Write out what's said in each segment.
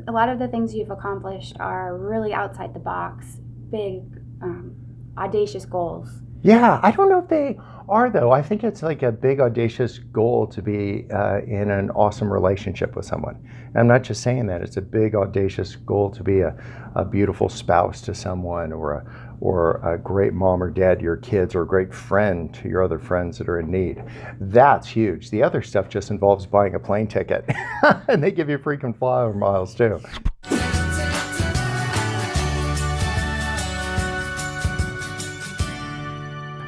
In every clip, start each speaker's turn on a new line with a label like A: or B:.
A: a lot of the things you've accomplished are really outside the box, big, audacious goals.
B: Yeah, I don't know if they are, though. I think it's like a big, audacious goal to be in an awesome relationship with someone. And I'm not just saying that. It's a big, audacious goal to be a beautiful spouse to someone, or a great mom or dad to your kids, or a great friend to your other friends that are in need. That's huge. The other stuff just involves buying a plane ticket. And they give you frequent flyer miles, too.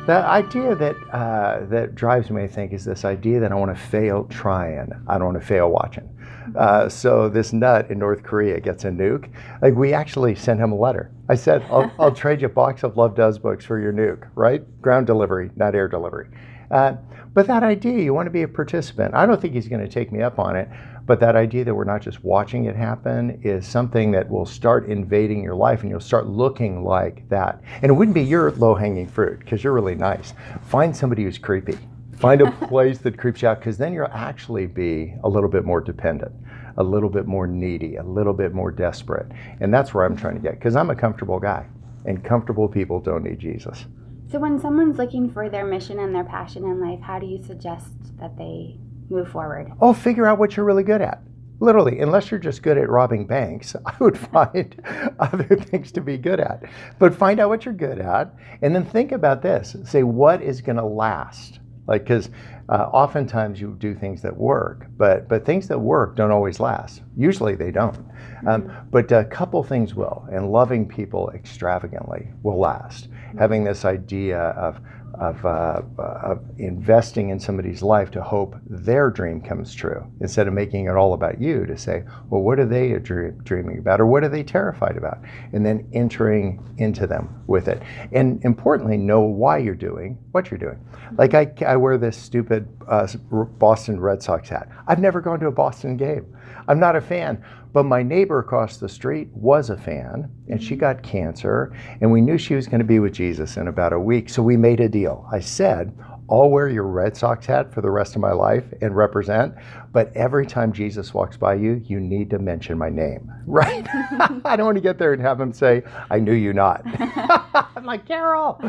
B: The idea that drives me, I think, is this idea that I want to fail trying. I don't want to fail watching. So this nut in North Korea gets a nuke. Like, we actually sent him a letter. I said, I'll trade you a box of Love Does books for your nuke, right? Ground delivery, not air delivery. But that idea, you want to be a participant. I don't think he's going to take me up on it, but that idea that we're not just watching it happen is something that will start invading your life, and you'll start looking like that. And it wouldn't be your low-hanging fruit, because you're really nice. Find somebody who's creepy. Find a place that creeps you out, because then you'll actually be a little bit more dependent, a little bit more needy, a little bit more desperate. And that's where I'm trying to get, because I'm a comfortable guy, and comfortable people don't need Jesus.
A: So when someone's looking for their mission and their passion in life, how do you suggest that they move forward?
B: Oh, figure out what you're really good at. Literally, unless you're just good at robbing banks, I would find other things to be good at. But find out what you're good at, and then think about this. Say, what is going to last? Like, because oftentimes you do things that work, but things that work don't always last. Usually they don't. But a couple things will, and loving people extravagantly will last. Having this idea of investing in somebody's life to hope their dream comes true, instead of making it all about you, to say, well, what are they dreaming about, or what are they terrified about? And then entering into them with it. And importantly, know why you're doing what you're doing. Like, I wear this stupid Boston Red Sox hat. I've never gone to a Boston game. I'm not a fan. But my neighbor across the street was a fan, and she got cancer, and we knew she was going to be with Jesus in about a week, so we made a deal. I said, I'll wear your Red Sox hat for the rest of my life and represent, but every time Jesus walks by you, you need to mention my name, right? I don't want to get there and have him say, I knew you not. I'm like, Carol.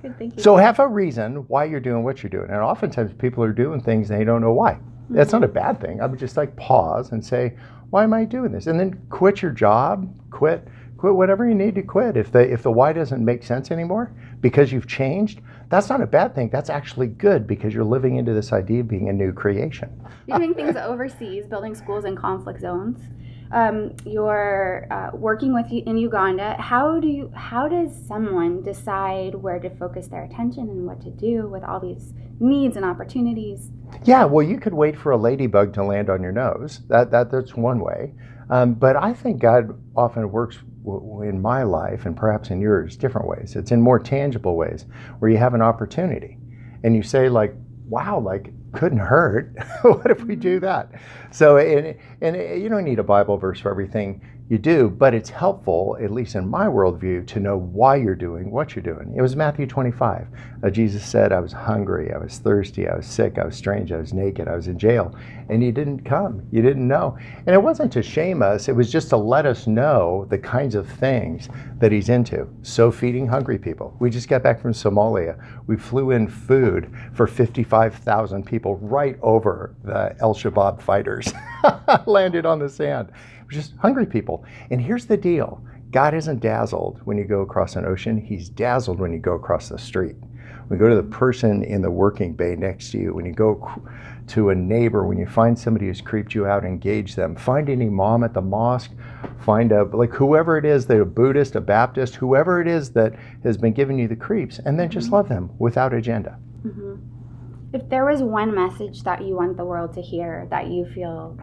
A: Good thinking.
B: So have a reason why you're doing what you're doing. And oftentimes people are doing things and they don't know why. That's not a bad thing. I would just like pause and say, why am I doing this? And then quit your job, quit whatever you need to quit. If the why doesn't make sense anymore because you've changed, that's not a bad thing. That's actually good, because you're living into this idea of being a new creation.
A: You're doing things overseas, building schools in conflict zones. You're working in Uganda. How does someone decide where to focus their attention and what to do with all these needs and opportunities?
B: Yeah, well, you could wait for a ladybug to land on your nose. That's one way. But I think God often works in my life, and perhaps in yours, different ways. It's in more tangible ways, where you have an opportunity and you say, like, wow, like, couldn't hurt. What if we do that? So, and you don't need a Bible verse for everything you do, but it's helpful, at least in my worldview, to know why you're doing what you're doing. It was Matthew 25. Jesus said, I was hungry, I was thirsty, I was sick, I was strange, I was naked, I was in jail. And you didn't come. You didn't know. And it wasn't to shame us. It was just to let us know the kinds of things that he's into. So feeding hungry people. We just got back from Somalia. We flew in food for 55,000 people right over the El Shabaab fighters. Landed on the sand. Just hungry people. And here's the deal. God isn't dazzled when you go across an ocean. He's dazzled when you go across the street. When you go to the person in the working bay next to you, when you go to a neighbor, when you find somebody who's creeped you out, engage them. Find any mom at the mosque. Find whoever it is, a Buddhist, a Baptist, whoever it is that has been giving you the creeps, and then just love them without agenda.
A: Mm-hmm. If there was one message that you want the world to hear, that you feel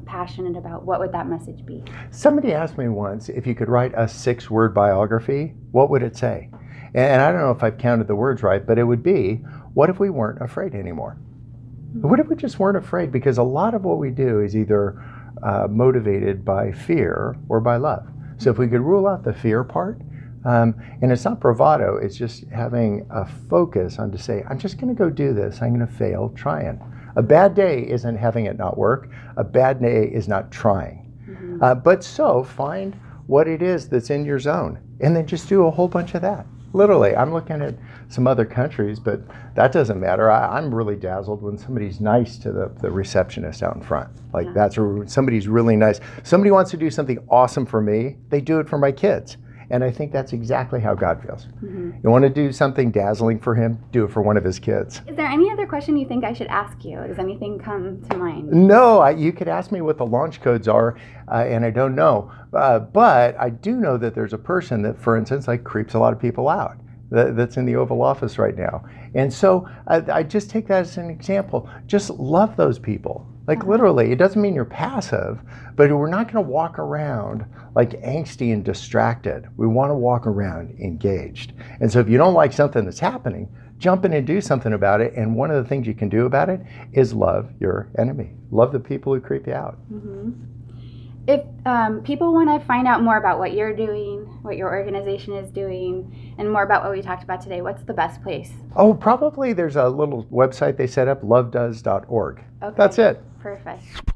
A: passionate about, what would that message be?
B: Somebody asked me once if you could write a 6-word biography, what would it say? And I don't know if I've counted the words right, but it would be, what if we weren't afraid anymore? Mm-hmm. What if we just weren't afraid? Because a lot of what we do is either motivated by fear or by love. So if we could rule out the fear part, and it's not bravado, it's just having a focus on to say, I'm just going to go do this. I'm going to fail trying. A bad day isn't having it not work. A bad day is not trying. But so find what it is that's in your zone, and then just do a whole bunch of that. Literally, I'm looking at some other countries, but that doesn't matter. I'm really dazzled when somebody's nice to the receptionist out in front. Like that's somebody's really nice. Somebody wants to do something awesome for me, they do it for my kids. And I think that's exactly how God feels. You want to do something dazzling for him, do it for one of his kids.
A: Is there any other question you think I should ask you? Does anything come to mind?
B: No, you could ask me what the launch codes are, and I don't know. But I do know that there's a person that, for instance, like creeps a lot of people out. That's in the Oval Office right now. And so I just take that as an example. Just love those people. Like literally, it doesn't mean you're passive, but we're not going to walk around like angsty and distracted. We want to walk around engaged. And so if you don't like something that's happening, jump in and do something about it. And one of the things you can do about it is love your enemy. Love the people who creep you out.
A: If people want to find out more about what you're doing, what your organization is doing, and more about what we talked about today, what's the best place?
B: Oh, probably there's a little website they set up, lovedoes.org.
A: Okay.
B: That's it.
A: Perfect.